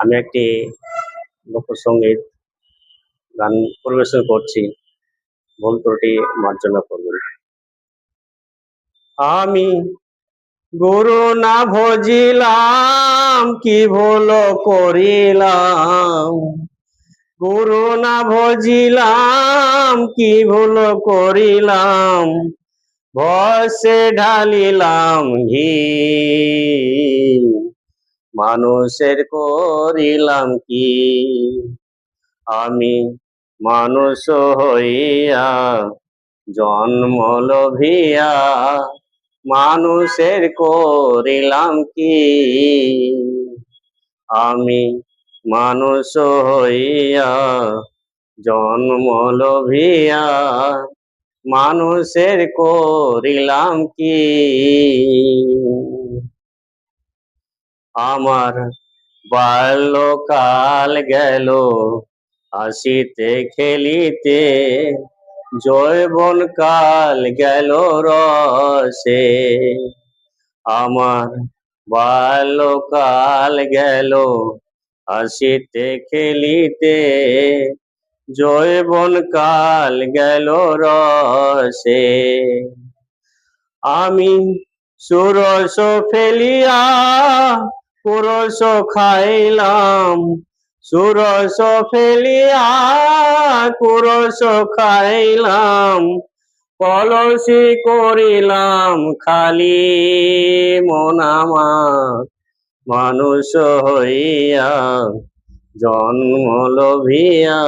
আমি একটি লোকসঙ্গীত গান পরিবেশন করছি, ভুল ত্রুটি মার্জনা করবেন। আমি গুরু না ভজিলাম, কি ভুল করিলাম। গুরু না ভজিলাম, কি ভুল করিলাম। ভসে ঢালিলাম ঘি, মানুষের করিলাম কি। আমি মানুষ হইয়া জন্ম লোভিয়া, মানুষের করিলাম কি। আমি মানুষ হইয়া জন্ম লোভিয়া, মানুষের করিলাম কি। আমার বাল্যকাল গেল হাসিতে খেলিতে, যৌবন কাল গেল রসে। আমার বাল্যকাল গেল হাসিতে খেলিতে, যৌবন কাল গেল রসে। আমি সুরস ফেলিয়া পুরস খাইলাম, সুরস ফেলিয়া পুরস খাইলাম। কলসি করিলাম খালি মন আমার, মানুষ হইয়া জন্ম লোভিয়া,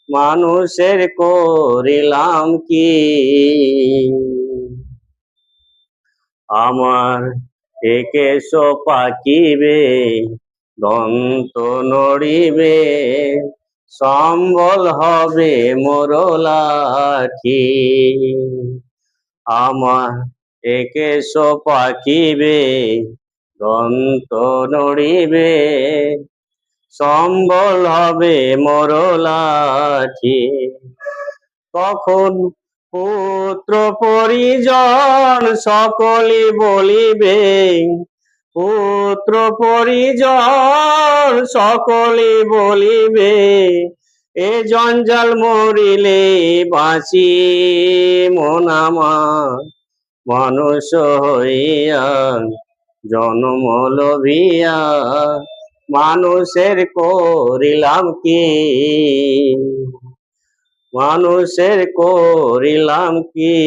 মানুষের করিলাম কি। আমার কেশ পাকিবে, দন্ত নড়িবে, সম্বল হবে মোর লাঠি। আমার কেশ পাকিবে, দন্ত নড়িবে, সম্বল হবে মোর লাঠি। তখন পুত্র পরিজন সকলে বলিবে, পুত্র পরিজন সকলে বলিবে, এ জঞ্জাল মরিলে বাঁচি মন আমার, মানুষ হইয়া জন্ম লোভিয়া, মানুষের করিলাম কি। মানুষের করিলাম কি।